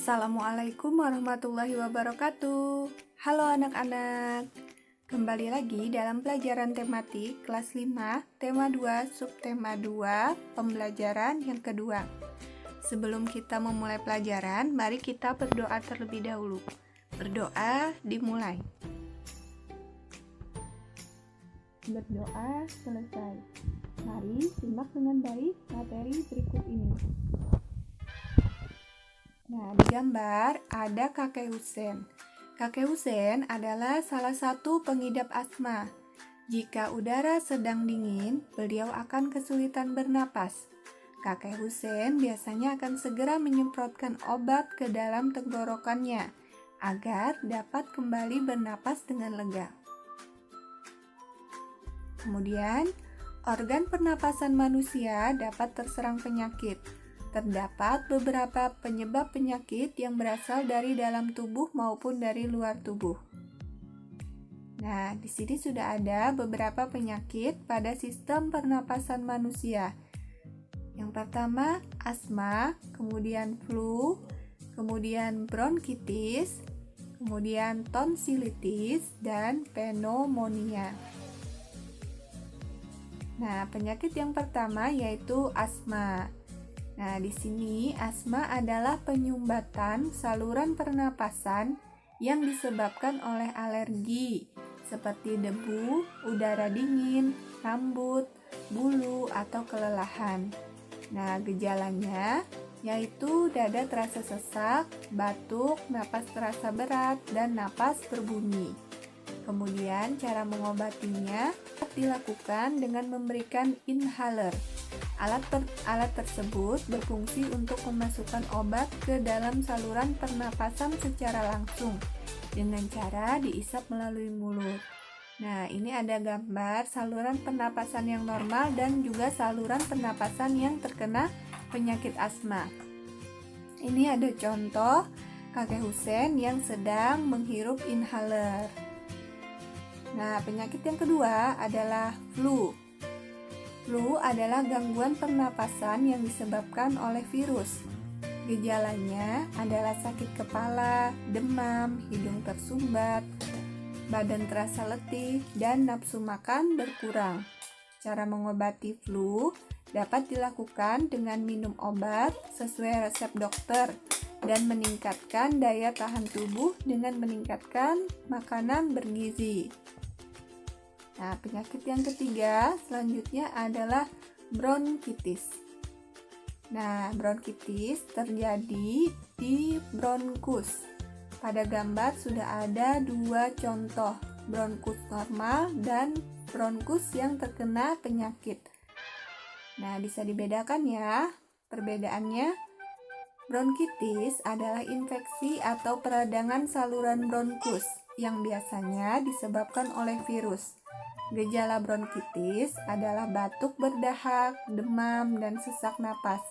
Assalamualaikum warahmatullahi wabarakatuh. Halo anak-anak. Kembali lagi dalam pelajaran tematik kelas 5, tema 2, subtema 2, pembelajaran yang kedua. Sebelum kita memulai pelajaran, mari kita berdoa terlebih dahulu. Berdoa dimulai. Berdoa selesai. Mari simak dengan baik materi berikut ini. Nah, di gambar ada Kakek Husen. Kakek Husen adalah salah satu pengidap asma. Jika udara sedang dingin, beliau akan kesulitan bernapas. Kakek Husen biasanya akan segera menyemprotkan obat ke dalam tenggorokannya agar dapat kembali bernapas dengan lega. Kemudian, organ pernapasan manusia dapat terserang penyakit. Terdapat beberapa penyebab penyakit yang berasal dari dalam tubuh maupun dari luar tubuh. Nah, di sini sudah ada beberapa penyakit pada sistem pernapasan manusia. Yang pertama, asma, kemudian flu, kemudian bronkitis, kemudian tonsilitis, dan pneumonia. Nah, penyakit yang pertama yaitu asma. Nah, di sini asma adalah penyumbatan saluran pernapasan yang disebabkan oleh alergi seperti debu, udara dingin, rambut, bulu, atau kelelahan. Nah, gejalanya yaitu dada terasa sesak, batuk, napas terasa berat, dan napas berbunyi. Kemudian cara mengobatinya dilakukan dengan memberikan inhaler. Alat tersebut berfungsi untuk memasukkan obat ke dalam saluran pernapasan secara langsung dengan cara diisap melalui mulut. Nah, ini ada gambar saluran pernapasan yang normal dan juga saluran pernapasan yang terkena penyakit asma. Ini ada contoh Kakek Husen yang sedang menghirup inhaler. Nah, penyakit yang kedua adalah flu. Flu adalah gangguan pernapasan yang disebabkan oleh virus. Gejalanya adalah sakit kepala, demam, hidung tersumbat, badan terasa letih, dan nafsu makan berkurang. Cara mengobati flu dapat dilakukan dengan minum obat sesuai resep dokter dan meningkatkan daya tahan tubuh dengan meningkatkan makanan bergizi. Nah, penyakit yang ketiga selanjutnya adalah bronkitis. Nah, bronkitis terjadi di bronkus. Pada gambar sudah ada dua contoh, bronkus normal dan bronkus yang terkena penyakit. Nah, bisa dibedakan ya perbedaannya. Bronkitis adalah infeksi atau peradangan saluran bronkus yang biasanya disebabkan oleh virus. Gejala bronkitis adalah batuk berdahak, demam, dan sesak napas.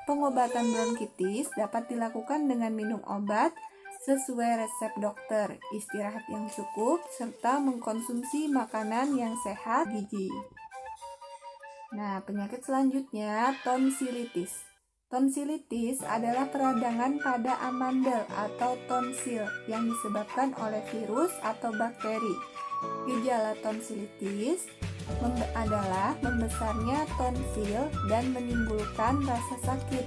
Pengobatan bronkitis dapat dilakukan dengan minum obat sesuai resep dokter, istirahat yang cukup, serta mengkonsumsi makanan yang sehat gizi. Nah, penyakit selanjutnya tonsilitis. Tonsilitis adalah peradangan pada amandel atau tonsil yang disebabkan oleh virus atau bakteri. Gejala tonsilitis adalah membesarnya tonsil dan menimbulkan rasa sakit.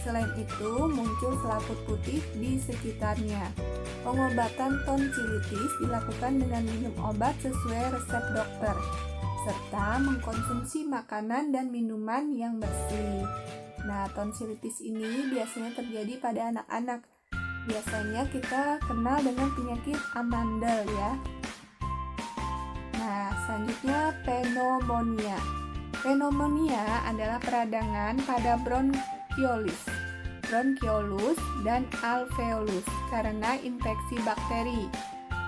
Selain itu, muncul selaput putih di sekitarnya. Pengobatan tonsilitis dilakukan dengan minum obat sesuai resep dokter, serta mengkonsumsi makanan dan minuman yang bersih. Nah, tonsilitis ini biasanya terjadi pada anak-anak. Biasanya kita kenal dengan penyakit amandel ya. Nah, selanjutnya pneumonia. Pneumonia adalah peradangan pada bronkiolus dan alveolus karena infeksi bakteri.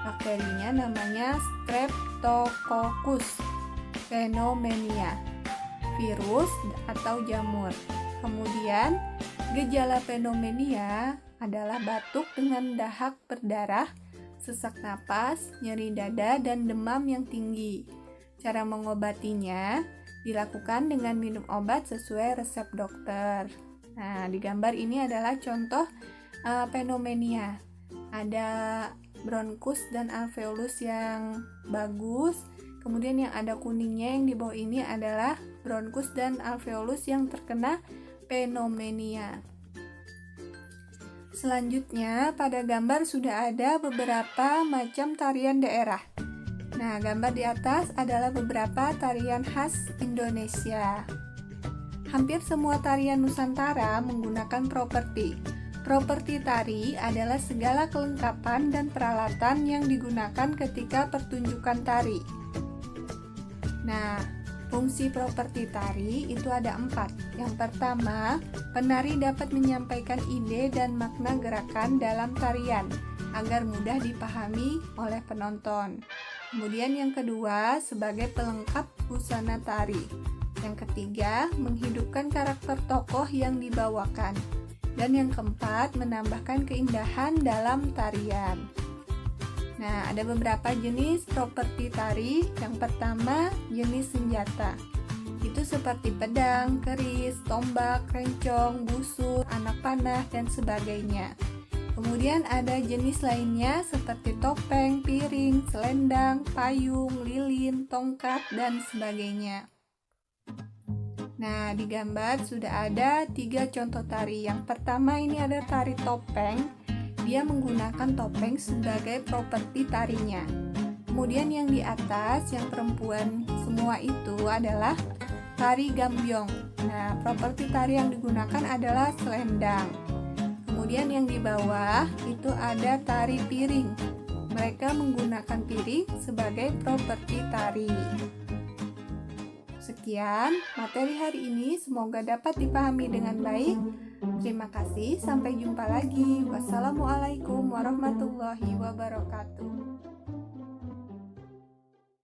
Bakterinya namanya Streptococcus pneumoniae, virus atau jamur. Kemudian, gejala pneumonia adalah batuk dengan dahak berdarah, sesak napas, nyeri dada, dan demam yang tinggi. Cara mengobatinya dilakukan dengan minum obat sesuai resep dokter. Nah, di gambar ini adalah contoh pneumonia. Ada bronkus dan alveolus yang bagus. Kemudian yang ada kuningnya yang di bawah ini adalah bronkus dan alveolus yang terkena pneumonia. Selanjutnya, pada gambar sudah ada beberapa macam tarian daerah. Nah, gambar di atas adalah beberapa tarian khas Indonesia. Hampir semua tarian Nusantara menggunakan properti. Properti tari adalah segala kelengkapan dan peralatan yang digunakan ketika pertunjukan tari. Nah, fungsi properti tari itu ada 4. Yang pertama, penari dapat menyampaikan ide dan makna gerakan dalam tarian agar mudah dipahami oleh penonton. Kemudian yang kedua, sebagai pelengkap busana tari. Yang ketiga, menghidupkan karakter tokoh yang dibawakan. Dan yang keempat, menambahkan keindahan dalam tarian. Nah, ada beberapa jenis properti tari. Yang pertama, jenis senjata. Itu seperti pedang, keris, tombak, rencong, busur, anak panah, dan sebagainya. Kemudian ada jenis lainnya seperti topeng, piring, selendang, payung, lilin, tongkat, dan sebagainya. Nah, di gambar sudah ada 3 contoh tari. Yang pertama ini ada tari topeng. Dia menggunakan topeng sebagai properti tarinya. Kemudian yang di atas, yang perempuan semua itu adalah tari gambyong. Nah, properti tari yang digunakan adalah selendang. Kemudian yang di bawah itu ada tari piring. Mereka menggunakan piring sebagai properti tari. Sekian materi hari ini, semoga dapat dipahami dengan baik. Terima kasih, sampai jumpa lagi. Wassalamualaikum warahmatullahi wabarakatuh.